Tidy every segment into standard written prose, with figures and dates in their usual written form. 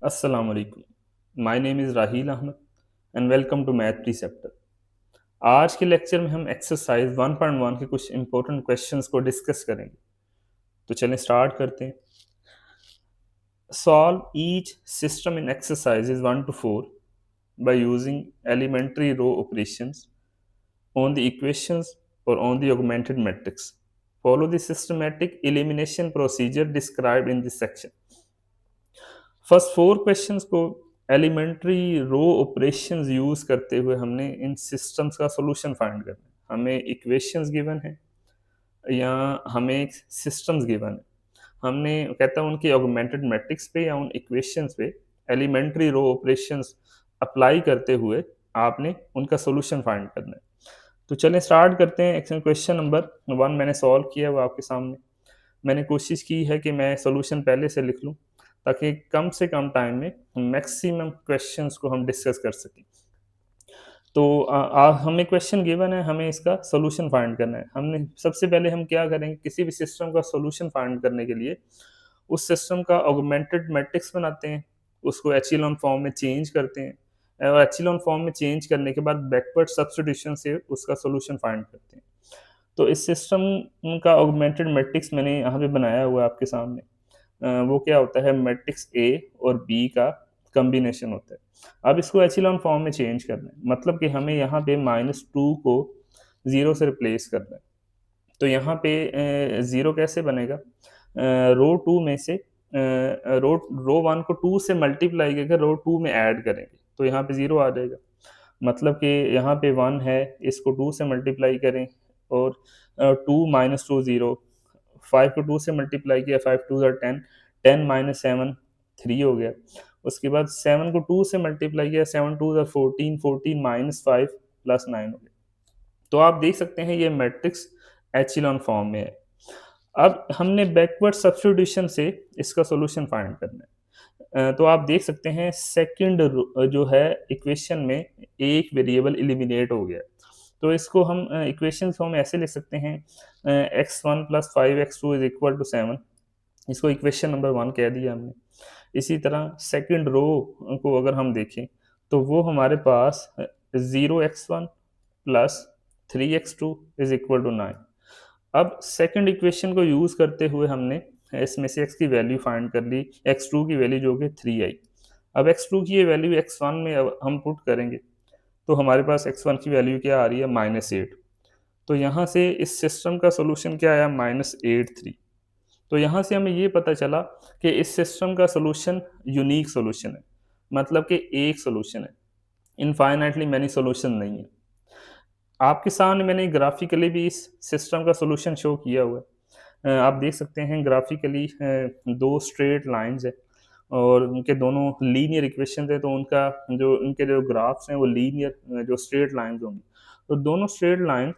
अस्सलाम वालेकुम। My name is Raheel Ahmad and welcome to math preceptor. आज के लेक्चर में हम एक्सरसाइज 1.1 के कुछ इंपॉर्टेंट क्वेश्चंस को डिस्कस करेंगे। तो चलें स्टार्ट करते हैं। Solve each system in exercises 1 to 4 by using elementary row operations on the equations or on the augmented matrix. Follow the systematic elimination procedure described in this section. First four questions को elementary रो operations use करते हुए हमने इन systems का solution find करना है। हमें equations given है या हमें सिस्टम्स गिवन है। हमने कहता है उनके ऑगमेंटेड मैट्रिक्स पे या उन इक्वेशंस पे एलिमेंट्री रो ऑपरेशंस अप्लाई करते हुए आपने उनका सॉल्यूशन फाइंड करना है। तो चलें स्टार्ट करते हैं। क्वेश्चन नंबर 1 मैंने सॉल्व किया हुआ आपके सामने। मैंने कोशिश की है कि मैं सॉल्यूशन पहले से लिख लूँ ताकि कम से कम टाइम में मैक्सिमम क्वेश्चंस को हम डिस्कस कर सकें। तो हमें क्वेश्चन गिवन है, हमें इसका सॉल्यूशन फाइंड करना है। हमने सबसे पहले हम क्या करेंगे, किसी भी सिस्टम का सॉल्यूशन फाइंड करने के लिए उस सिस्टम का ऑगमेंटेड मैट्रिक्स बनाते हैं, उसको एचेलॉन फॉर्म में चेंज करते हैं और एचेलॉन फॉर्म में चेंज करने के बाद बैकवर्ड सब्स्टिट्यूशन से उसका सॉल्यूशन फाइंड करते हैं। तो इस सिस्टम का ऑगमेंटेड मैट्रिक्स मैंने यहाँ पे बनाया हुआ है आपके सामने। वो क्या होता है, मैट्रिक्स ए और बी का कॉम्बिनेशन होता है। अब इसको एचेलॉन फॉर्म में चेंज करना है, मतलब कि हमें यहाँ पे -2 को 0 से रिप्लेस करना है। तो यहाँ पे 0 कैसे बनेगा, रो 2 में से रो 1 को 2 से मल्टीप्लाई करके रो 2 में ऐड करेंगे तो यहाँ पे 0 आ जाएगा। मतलब कि यहाँ पे 1 है, इसको 2 से मल्टीप्लाई करें और 2 - 2 0, 5 को 2 से मल्टीप्लाई किया, 5 2 ज़ा 10, 10 - 7 3 हो गया। उसके बाद 7 को 2 से मल्टीप्लाई किया, 7 2 ज़ा 14, 14 - 5 + 9 हो गया। तो आप देख सकते हैं ये मैट्रिक्स एचेलॉन फॉर्म में है। अब हमने बैकवर्ड सब्स्टिट्यूशन से इसका सॉल्यूशन फाइंड करना है। तो आप देख सकते हैं सेकंड जो है इक्वेशन में एक वेरिएबल एलिमिनेट हो गया। तो इसको हम इक्वेशन फॉर्म ऐसे लिख सकते हैं, x1 + 5x2 = 7। इसको इक्वेशन नंबर 1 कह दिया हमने। इसी तरह सेकंड रो को अगर हम देखें तो वो हमारे पास 0x1 + 3x2 = 9। अब सेकंड इक्वेशन को यूज़ करते हुए हमने इसमें से x की वैल्यू फाइंड कर ली, x2 की वैल्यू जो कि 3 आई। अब x2 की ये वैल्यू x1 में अब हम पुट करेंगे तो हमारे पास x1 की वैल्यू क्या आ रही है, -8। तो यहाँ से इस सिस्टम का सॉल्यूशन क्या आया, -8 3। तो यहाँ से हमें ये पता चला कि इस सिस्टम का सॉल्यूशन यूनिक सॉल्यूशन है, मतलब कि एक सॉल्यूशन है, इनफाइनाइटली मैनी सॉल्यूशन नहीं है। आपके सामने मैंने ग्राफिकली भी इस सिस्टम का सॉल्यूशन शो किया हुआ है। आप देख सकते हैं ग्राफिकली 2 स्ट्रेट लाइन्स हैं और उनके दोनों लीनियर इक्वेशंस हैं, तो उनके जो ग्राफ्स हैं वो लीनियर जो स्ट्रेट लाइन्स होंगी। तो दोनों स्ट्रेट लाइन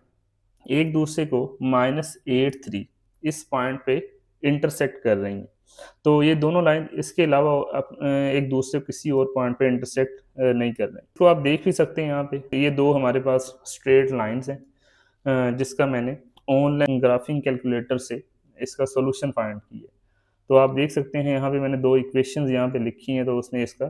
एक दूसरे को -8 3 इस पॉइंट पे इंटरसेक्ट कर रही हैं। तो ये दोनों लाइन इसके अलावा एक दूसरे को किसी और पॉइंट पे इंटरसेक्ट नहीं कर रहे हैं। तो आप देख भी सकते हैं यहाँ पे ये 2 हमारे पास स्ट्रेट लाइन्स हैं, जिसका मैंने ऑनलाइन ग्राफिंग कैलकुलेटर से इसका सॉल्यूशन फाइंड किया है। तो आप देख सकते हैं यहाँ पे मैंने 2 इक्वेशंस यहाँ पे लिखी हैं, तो उसने इसका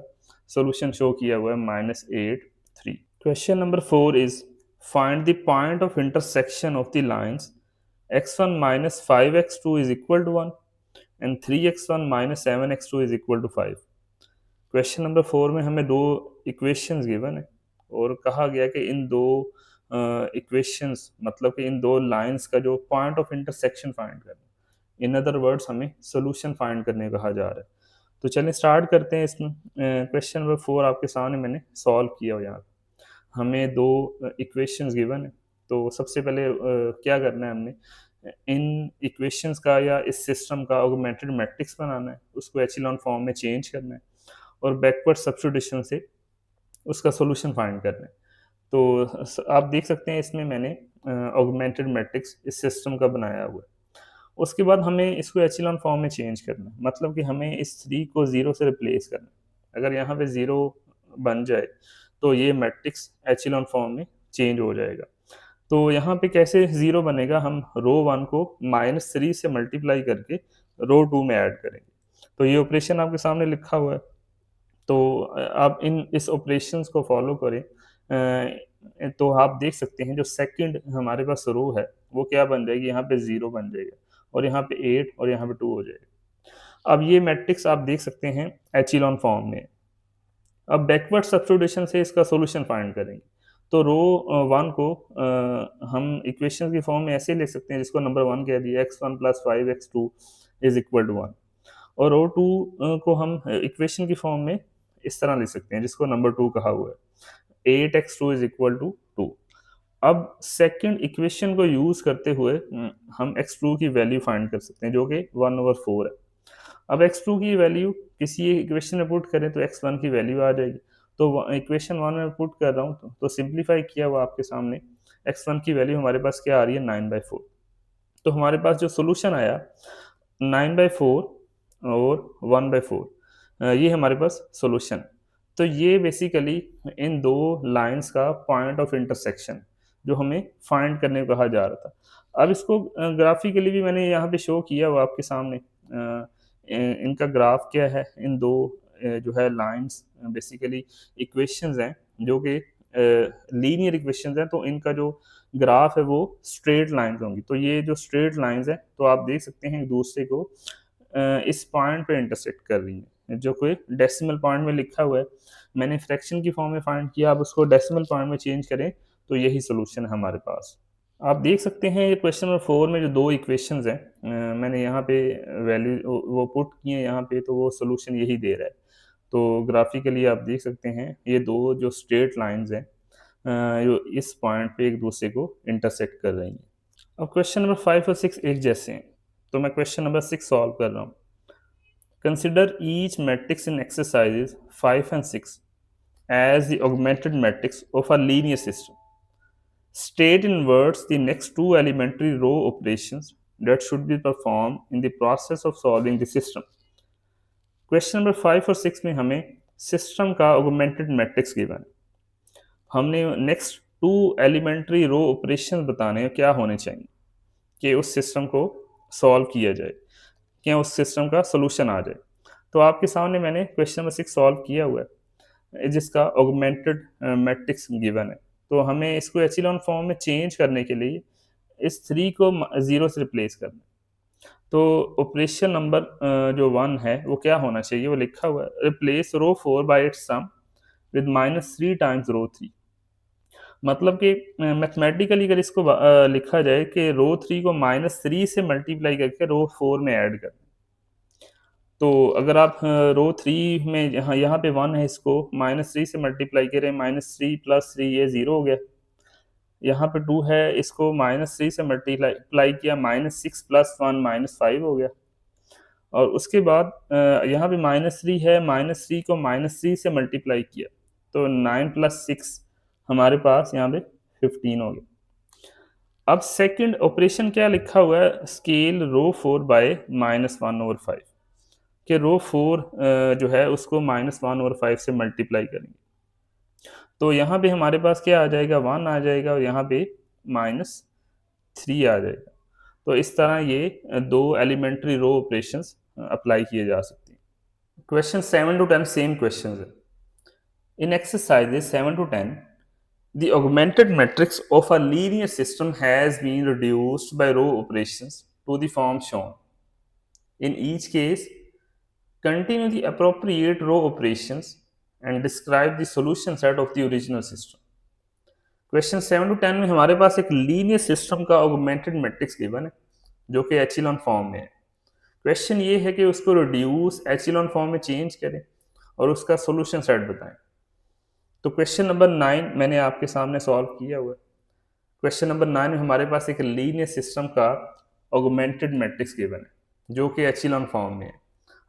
सॉल्यूशन शो किया हुआ है -8 3। Question number 4 is find the point of intersection of the lines x1 - 5x2 = 1 and 3x1 - 7x2 = 5। Question number 4 में हमें 2 इक्वेशंस गिवन है और कहा गया कि इन 2 इक्वेशंस मतलब कि इन 2 लाइन्स का जो पॉइंट ऑफ इंटरसेक्शन फाइंड करना है। इन अदर वर्ड्स हमें सॉल्यूशन फाइंड करने कहा जा रहा है। तो चलिए स्टार्ट करते हैं इसमें। क्वेश्चन नंबर 4 आपके सामने मैंने सॉल्व किया हो यहाँ। हमें 2 इक्वेशंस गिवन है। तो सबसे पहले क्या करना है हमने, इन इक्वेशंस का या इस सिस्टम का ऑगमेंटेड मैट्रिक्स बनाना है, उसको एचेलॉन फॉर्म में चेंज करना है और बैकवर्ड सब्स्टिट्यूशन से उसका सॉल्यूशन फाइंड करना है। तो आप देख सकते हैं इसमें मैंने ऑगमेंटेड मैट्रिक्स इस सिस्टम का बनाया हुआ है। उसके बाद हमें इसको एचेलॉन फॉर्म में चेंज करना है, मतलब कि हमें इस 3 को 0 से रिप्लेस करना है। अगर यहाँ पे 0 बन जाए तो ये मैट्रिक्स एचेलॉन फॉर्म में चेंज हो जाएगा। तो यहाँ पे कैसे 0 बनेगा, हम रो 1 को -3 से मल्टीप्लाई करके रो 2 में ऐड करेंगे। तो ये ऑपरेशन आपके सामने लिखा हुआ है। तो आप इस ऑपरेशंस को फॉलो करें, तो आप देख सकते हैं जो सेकंड हमारे पास रो है वो क्या बन जाएगी, यहाँ पे 0 बन जाएगा और यहाँ पे 8 और यहाँ पे 2 हो जाएगा। अब ये मैट्रिक्स आप देख सकते हैं एचिलॉन फॉर्म में। अब बैकवर्ड सब्स्टिट्यूशन से इसका सॉल्यूशन फाइंड करेंगे। तो रो 1 को हम इक्वेशन की फॉर्म में ऐसे लिख सकते हैं जिसको नंबर 1 कह दिया, x1 + 5x2 = 1। और रो 2 को हम इक्वेशन की फॉर्म में इस तरह लिख सकते हैं जिसको नंबर 2 कहा हुआ है, 8x2 = 2। अब सेकंड इक्वेशन को यूज़ करते हुए हम x2 की वैल्यू फाइंड कर सकते हैं जो कि 1/4 है। अब x2 की वैल्यू किसी इक्वेशन में पुट करें तो x1 की वैल्यू आ जाएगी। तो इक्वेशन 1 में पुट कर रहा हूँ तो सिंप्लीफाई किया हुआ आपके सामने x1 की वैल्यू हमारे पास क्या आ रही है, 9/4। तो हमारे पास जो सॉल्यूशन आया 9/4 और 1/4, ये हमारे पास सॉल्यूशन। तो ये बेसिकली इन दो लाइंस का पॉइंट ऑफ इंटरसेक्शन जो हमें फाइंड करने को कहा जा रहा था। अब इसको ग्राफिकली भी मैंने यहाँ पे शो किया हुआ आपके सामने। इनका ग्राफ क्या है, इन दो जो है लाइंस बेसिकली इक्वेशंस हैं जो कि लीनियर इक्वेशंस हैं, तो इनका जो ग्राफ है वो स्ट्रेट लाइंस होंगी। तो ये जो स्ट्रेट लाइंस हैं तो आप देख सकते हैं एक दूसरे को इस पॉइंट पे इंटरसेक्ट कर रही हैं, जो कोई डेसिमल पॉइंट में लिखा हुआ है। मैंने फ्रैक्शन की फॉर्म में फाइंड किया, आप उसको डेसिमल पॉइंट में चेंज करें तो यही सोल्यूशन है हमारे पास। आप देख सकते हैं ये क्वेश्चन नंबर 4 में जो दो इक्वेशंस हैं, मैंने यहाँ पे वैल्यू वो पुट किए हैं यहाँ पे, तो वो सोल्यूशन यही दे रहा है। तो ग्राफिकली आप देख सकते हैं ये दो जो स्ट्रेट लाइंस हैं जो इस पॉइंट पे एक दूसरे को इंटरसेक्ट कर रही हैं। अब क्वेश्चन नंबर 5 और 6 एक जैसे हैं, तो मैं क्वेश्चन नंबर 6 सॉल्व कर रहा हूँ। Consider each matrix in exercises 5 and 6 as the augmented matrix of a linear system. State in words the next two elementary row operations that should be performed in the process of solving the system. Question number 5 और 6 में हमें system का augmented matrix given है। हमने next to elementary row operation बताने हैं क्या होने चाहिए कि उस सिस्टम को सॉल्व किया जाए, कि उस सिस्टम का सोल्यूशन आ जाए। तो आपके सामने मैंने क्वेश्चन नंबर 6 सॉल्व किया हुआ है जिसका ऑगमेंटेड मैट्रिक्स गिवन है। तो हमें इसको एचिलॉन फॉर्म में चेंज करने के लिए इस 3 को 0 से रिप्लेस करना है। तो ऑपरेशन नंबर जो 1 है वो क्या होना चाहिए, वो लिखा हुआ है, replace row 4 by its sum with -3 times row 3। मतलब कि मैथमेटिकली अगर इसको लिखा जाए कि रो 3 को -3 से मल्टीप्लाई करके रो 4 में ऐड कर। तो अगर आप रो 3 में यहाँ पे 1 है, इसको -3 से मल्टीप्लाई करें, -3 + 3 ये 0 हो गया। यहाँ पे 2 है, इसको -3 से मल्टीप्लाई किया, -6 + 1 -5 हो गया। और उसके बाद यहाँ पे -3 है, -3 को -3 से मल्टीप्लाई किया तो 9 + 6 हमारे पास यहाँ पे 15 हो गया। अब सेकंड ऑपरेशन क्या लिखा हुआ है, स्केल रो 4 बाय -1/5 कि रो 4 जो है उसको -1/5 से मल्टीप्लाई करेंगे। तो यहाँ पे हमारे पास क्या आ जाएगा, 1 आ जाएगा और यहाँ पे -3 आ जाएगा। तो इस तरह ये दो एलिमेंट्री रो ऑपरेशंस अप्लाई किए जा सकते हैं। क्वेश्चन 7 to 10 सेम क्वेश्चन है। इन exercises 7 to 10 the augmented matrix of a linear system has been reduced by row operations to the form shown. In each case, continue the appropriate row operations and describe the solution set of the original system. Question 7 to 10 में हमारे पास एक linear system का augmented matrix given है जो कि एचिलॉन form में है। Question ये है कि उसको रिड्यूस एचिलॉन फॉर्म में चेंज करें और उसका सॉल्यूशन सेट बताएं। तो क्वेश्चन नंबर 9 मैंने आपके सामने सॉल्व किया हुआ है। क्वेश्चन नंबर 9 में हमारे पास एक लीनियर सिस्टम का ऑगमेंटेड मैट्रिक्स गिवन है जो कि एचिलॉन फॉर्म में है।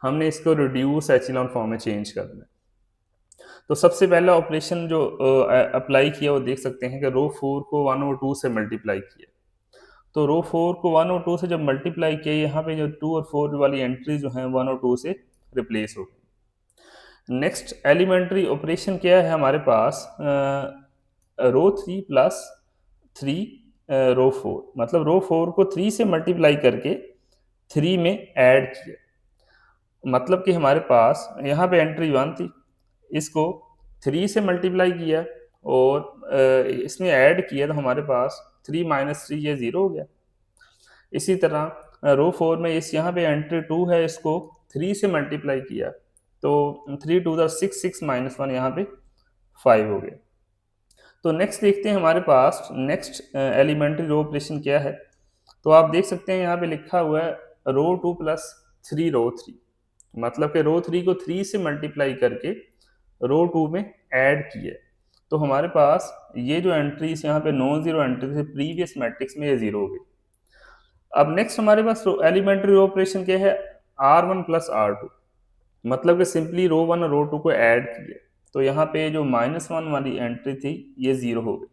हमने इसको रिड्यूस एचिलॉन फॉर्म में चेंज करना है। तो सबसे पहला ऑपरेशन जो अप्लाई किया वो देख सकते हैं कि रो 4 को 1/2 से मल्टीप्लाई किया। तो रो 4 को 1/2 से जब मल्टीप्लाई किया, यहाँ पे जो 2 और 4 वाली एंट्री जो है 1/2 से रिप्लेस हो गई। नेक्स्ट एलिमेंट्री ऑपरेशन क्या है हमारे पास, रो 3 + 3 रो 4, मतलब रो 4 को 3 से मल्टीप्लाई करके 3 में ऐड किया। मतलब कि हमारे पास यहाँ पे एंट्री 1 थी, इसको 3 से मल्टीप्लाई किया और इसमें ऐड किया तो हमारे पास 3 माइनस 3 ये 0 हो गया। इसी तरह रो 4 में इस यहाँ पे एंट्री 2 है, इसको 3 से मल्टीप्लाई किया तो 3 टू द 6, 6 माइनस 1 यहाँ पे 5 हो गया। तो नेक्स्ट देखते हैं हमारे पास नेक्स्ट एलिमेंट्री रो ऑपरेशन क्या है। तो आप देख सकते हैं यहाँ पे लिखा हुआ है रो 2 प्लस 3 रो 3, मतलब कि रो 3 को 3 से मल्टीप्लाई करके रो 2 में ऐड किया। तो हमारे पास ये जो एंट्रीज यहाँ पे नॉन जीरो एंट्री थे प्रीवियस मैट्रिक्स में, ये जीरो हो गई। अब नेक्स्ट हमारे पास एलिमेंट्री रो ऑपरेशन क्या है, R1 प्लस R2, मतलब कि सिंपली रो 1 और रो 2 को ऐड किया। तो यहाँ पे जो -1 वाली एंट्री थी ये जीरो हो गई।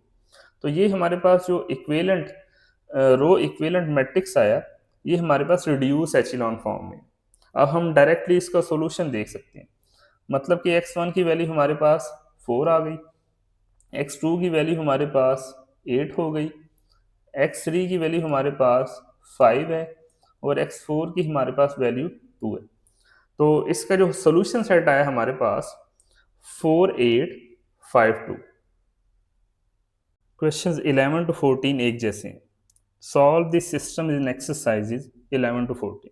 तो ये हमारे पास जो इक्विवेलेंट रो इक्विवेलेंट मैट्रिक्स आया, ये हमारे पास रिड्यूस एचिलॉन फॉर्म में। अब हम डायरेक्टली इसका सॉल्यूशन देख सकते हैं, मतलब कि x1 की वैल्यू हमारे पास 4 आ गई, x2 की वैल्यू हमारे पास 8 हो गई, x3 की वैल्यू हमारे पास 5 है और x4 की हमारे पास वैल्यू 2 है। तो इसका जो सोल्यूशन सेट आया हमारे पास 4 8 5 2। क्वेश्चंस 11 टू 14 एक जैसे हैं। Solve this system in exercises 11 to 14।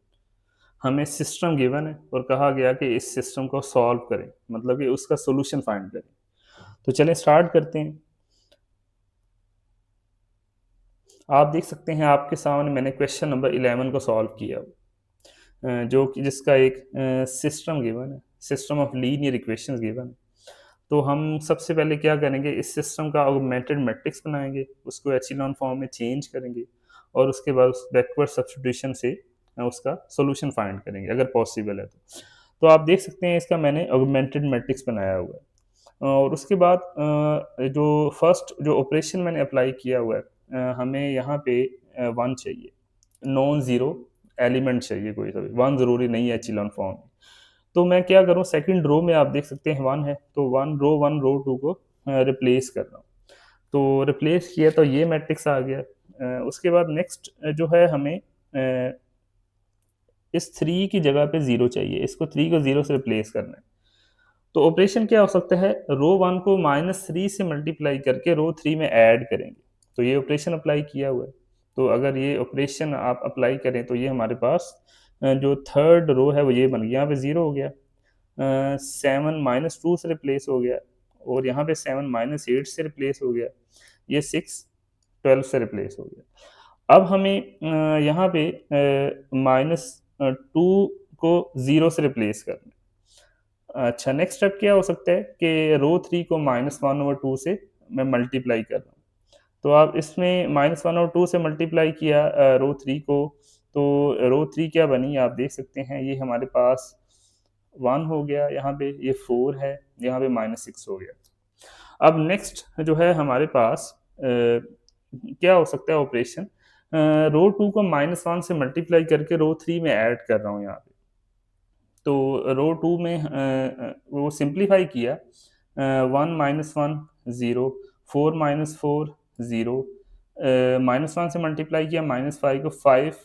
हमें सिस्टम गिवन है और कहा गया कि इस सिस्टम को सॉल्व करें, मतलब कि उसका सोल्यूशन फाइंड करें। तो चलें स्टार्ट करते हैं। आप देख सकते हैं आपके सामने मैंने क्वेश्चन नंबर 11 को सॉल्व किया, जो कि जिसका एक सिस्टम गिवन है, system of linear equations given है। तो हम सबसे पहले क्या करेंगे, इस सिस्टम का ऑगमेंटेड मैट्रिक्स बनाएंगे, उसको एचिलॉन फॉर्म में चेंज करेंगे और उसके बाद उस बैकवर्ड सब्स्टिट्यूशन से उसका सॉल्यूशन फाइंड करेंगे अगर पॉसिबल है तो आप देख सकते हैं इसका मैंने ऑगमेंटेड मैट्रिक्स बनाया हुआ है। और उसके बाद जो फर्स्ट जो ऑपरेशन मैंने अप्लाई किया हुआ है, हमें यहाँ पे 1 चाहिए, नॉन ज़ीरो एलिमेंट चाहिए, कोई सा भी 1 ज़रूरी नहीं है एचिलॉन फॉर्म में। तो मैं क्या करूँ, सेकंड रो में आप देख सकते हैं 1 है, तो 1 रो 2 को रिप्लेस कर रहा हूँ। तो रिप्लेस किया तो ये मैट्रिक्स आ गया। उसके बाद नेक्स्ट जो है हमें इस 3 की जगह पे 0 चाहिए, इसको 3 को 0 से रिप्लेस करना है। तो ऑपरेशन क्या हो सकता है, रो 1 को -3 से मल्टीप्लाई करके रो 3 में ऐड करेंगे। तो ये ऑपरेशन अप्लाई किया हुआ है। तो अगर ये ऑपरेशन आप अप्लाई करें तो ये हमारे पास जो थर्ड रो है वो ये बन गया, यहाँ पे 0 हो गया। 7 -2 से रिप्लेस हो गया और यहाँ पे 7 -8 से रिप्लेस हो गया, ये 6 12 से रिप्लेस हो गया। अब हमें यहाँ पे -2 को 0 से रिप्लेस करना है। अच्छा, नेक्स्ट स्टेप क्या हो सकता है कि रो 3 को -1/2 से मैं मल्टीप्लाई कर रहा हूँ। तो आप इसमें -1/2 से मल्टीप्लाई किया रो 3 को, तो रो 3 क्या बनी आप देख सकते हैं, ये हमारे पास 1 हो गया, यहाँ पे ये 4 है, यहाँ पे -6 हो गया। अब नेक्स्ट जो है हमारे पास क्या हो सकता है ऑपरेशन, रो 2 को -1 से मल्टीप्लाई करके रो 3 में ऐड कर रहा हूँ यहाँ पे। तो रो 2 में वो सिंप्लीफाई किया, 1 -1 0, 4 -4 0, -1 से मल्टीप्लाई किया -5 को 5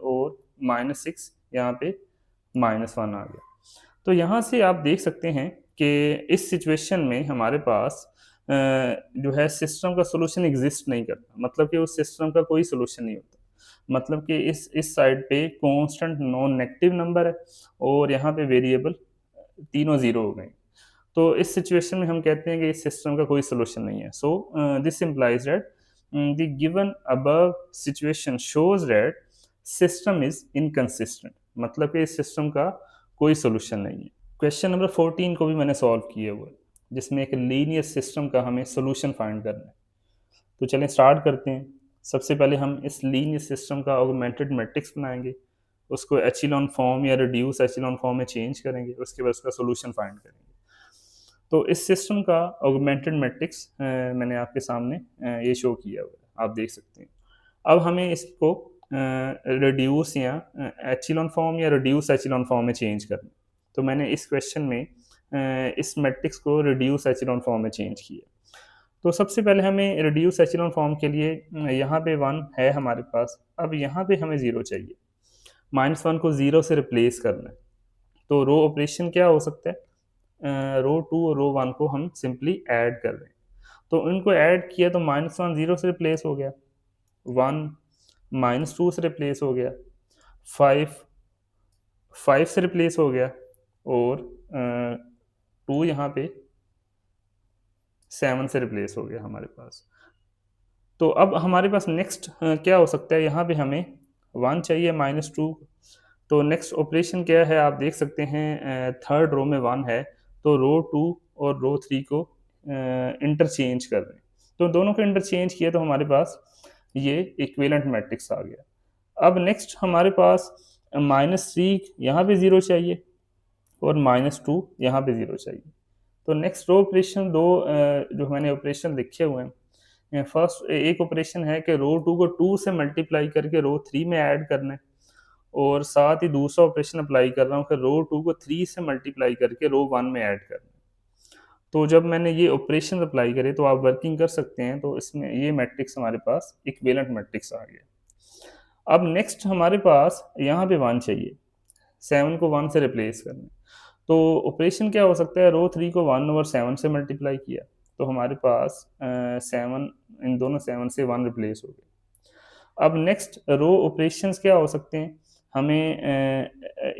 और -6 यहाँ पे -1 आ गया। तो यहाँ से आप देख सकते हैं कि इस सिचुएशन में हमारे पास जो है सिस्टम का सॉल्यूशन एग्जिस्ट नहीं करता, मतलब कि उस सिस्टम का कोई सॉल्यूशन नहीं होता। मतलब कि इस साइड पे कांस्टेंट नॉन नेगेटिव नंबर है और यहाँ पे वेरिएबल तीनों ज़ीरो हो गए। तो इस सिचुएशन में हम कहते हैं कि इस सिस्टम का कोई सॉल्यूशन नहीं है। So this implies that the given above situation shows that system is inconsistent, मतलब कि इस सिस्टम का कोई सॉल्यूशन नहीं है। क्वेश्चन नंबर 14 को भी मैंने सॉल्व किया हुआ है, जिसमें एक लीनियर सिस्टम का हमें सॉल्यूशन फाइंड करना है। तो चलें स्टार्ट करते हैं। सबसे पहले हम इस लीनियर सिस्टम का ऑगमेंटेड मैट्रिक्स बनाएंगे, उसको एचिलॉन फॉर्म या रिड्यूस एचिलॉन फॉर्म में चेंज करेंगे, उसके बाद उसका सॉल्यूशन फाइंड करेंगे। तो इस सिस्टम का ऑगमेंटेड मैट्रिक्स मैंने आपके सामने ये शो किया हुआ है, आप देख सकते हैं। अब हमें इसको रिड्यूस या एचिलॉन फॉर्म या रिड्यूस एचिलॉन फॉर्म में चेंज करना। तो मैंने इस क्वेश्चन में इस मैट्रिक्स को रिड्यूस एचिलॉन फॉर्म में चेंज किया। तो सबसे पहले हमें रिड्यूस एचिलॉन फॉर्म के लिए यहाँ पे 1 है हमारे पास, अब यहाँ पे हमें 0 चाहिए, -1 को 0 से रिप्लेस करना है। तो रो ऑपरेशन क्या हो सकता है, रो 2 और रो 1 को हम सिंपली ऐड कर रहे हैं। तो इनको ऐड किया तो -1 0 से रिप्लेस हो गया, 1 -2 से रिप्लेस हो गया, 5 5 से रिप्लेस हो गया और 2 यहाँ पे 7 से रिप्लेस हो गया हमारे पास। तो अब हमारे पास नेक्स्ट क्या हो सकता है, यहाँ पे हमें 1 चाहिए -2, तो नेक्स्ट ऑपरेशन क्या है आप देख सकते हैं, थर्ड रो में 1 है, तो रो 2 और रो 3 को इंटरचेंज कर रहे हैं। तो दोनों को इंटरचेंज किया तो हमारे पास ये इक्विवेलेंट मैट्रिक्स आ गया। अब नेक्स्ट हमारे पास -3 यहाँ पे 0 चाहिए और -2 यहाँ पे 0 चाहिए। तो नेक्स्ट रो ऑपरेशन जो मैंने ऑपरेशन लिखे हुए हैं, फर्स्ट एक ऑपरेशन है कि रो 2 को 2 से मल्टीप्लाई करके रो 3 में ऐड करना है और साथ ही दूसरा ऑपरेशन अप्लाई कर रहा हूँ कि रो 2 को 3 से मल्टीप्लाई करके रो 1 में ऐड करना है। तो जब मैंने ये ऑपरेशन अप्लाई करे तो आप वर्किंग कर सकते हैं, तो इसमें ये मैट्रिक्स हमारे पास इक्विवेलेंट मैट्रिक्स आ गया। अब नेक्स्ट हमारे पास यहाँ पे 1 चाहिए, 7 को 1 से रिप्लेस करना है। तो ऑपरेशन क्या हो सकता है, रो 3 को 1 ओवर 7 से मल्टीप्लाई किया तो हमारे पास 7, इन दोनों 7 से 1 रिप्लेस हो गया। अब नेक्स्ट रो ऑपरेशंस क्या हो सकते हैं, हमें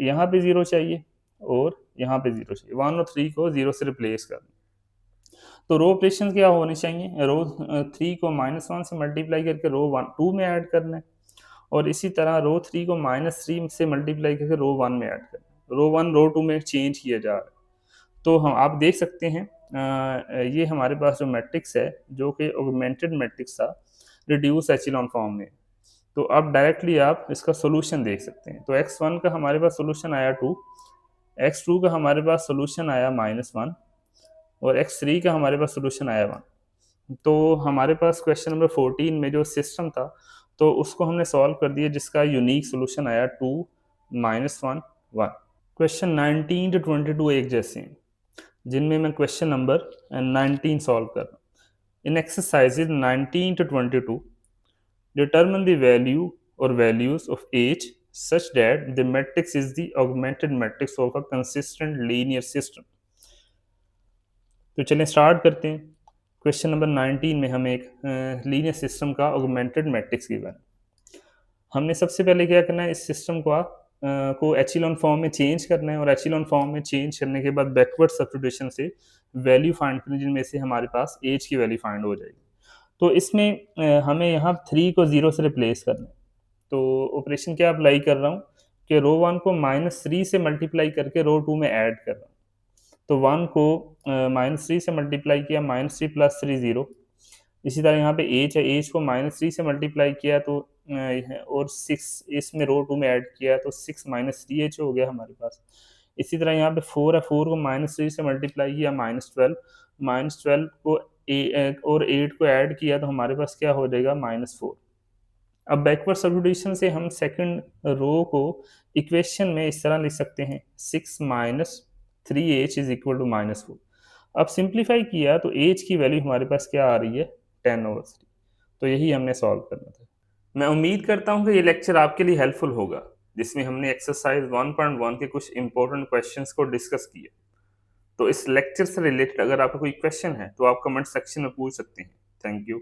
यहाँ पे 0 चाहिए और यहाँ पे 0 चाहिए, 1 और 3 को 0 से रिप्लेस करना। तो रो ऑपरेशन क्या होने चाहिए, रो 3 को -1 से मल्टीप्लाई करके रो 1 2 में ऐड करना है और इसी तरह रो 3 को -3 से मल्टीप्लाई करके रो 1 में ऐड करना है। रो 1 रो 2 में चेंज किया जा रहा है। तो हम आप देख सकते हैं, ये हमारे पास जो मैट्रिक्स है जो कि ऑगमेंटेड मैट्रिक्स था, रिड्यूस एचेलॉन फॉर्म में। तो अब डायरेक्टली आप इसका सॉल्यूशन देख सकते हैं। तो x1 का हमारे पास सॉल्यूशन आया 2, x2 का हमारे पास सॉल्यूशन आया -1 और x3 का हमारे पास सॉल्यूशन आया 1। तो हमारे पास क्वेश्चन नंबर 14 में जो सिस्टम था तो उसको हमने सॉल्व कर दिया जिसका यूनिक सॉल्यूशन आया 2 -1 1। क्वेश्चन 19 टू 22 एक जैसे हैं, जिनमें मैं क्वेश्चन नंबर 19 सॉल्व कर रहा हूँ। इन exercises 19 to 22 determine the value or values of h such that the matrix is the augmented matrix of a consistent linear system। तो चलें स्टार्ट करते हैं। क्वेश्चन नंबर 19 में हमें एक लीनियर सिस्टम का ऑगमेंटेड मैट्रिक्स गिवन है। हमने सबसे पहले क्या करना है, इस सिस्टम को एचिलॉन फॉर्म में चेंज करना है और एचिलॉन फॉर्म में चेंज करने के बाद बैकवर्ड सब्स्टिट्यूशन से वैल्यू फाइंड करनी, जिनमें से हमारे पास एज की वैल्यू फाइंड हो जाएगी। तो इसमें हमें यहाँ 3 को 0 से रिप्लेस करना है। तो ऑपरेशन क्या अप्लाई कर रहा हूँ कि रो 1 को -3 से मल्टीप्लाई करके रो 2 में ऐड कर रहा हूँ। तो 1 को -3 से मल्टीप्लाई किया, -3 + 3 0। इसी तरह यहाँ पे एज है, एज को -3 से मल्टीप्लाई किया तो और 6 इसमें रो 2 में ऐड किया तो 6 - 3h हो गया हमारे पास। इसी तरह यहाँ पे 4 है, 4 को -3 से मल्टीप्लाई किया -12, -12 को और 8 को ऐड किया तो हमारे पास क्या हो जाएगा -4। अब बैकवर्ड सब्स्टिट्यूशन से हम सेकंड रो को इक्वेशन में इस तरह लिख सकते हैं, 6 - 3h = -4। अब सिंप्लीफाई किया तो h की वैल्यू हमारे पास क्या आ रही है, 10/3। तो यही हमने सॉल्व करना था। मैं उम्मीद करता हूँ कि ये लेक्चर आपके लिए हेल्पफुल होगा, जिसमें हमने एक्सरसाइज 1.1 के कुछ इंपॉर्टेंट क्वेश्चंस को डिस्कस किया। तो इस लेक्चर से रिलेटेड अगर आपका कोई क्वेश्चन है तो आप कमेंट सेक्शन में पूछ सकते हैं। Thank you.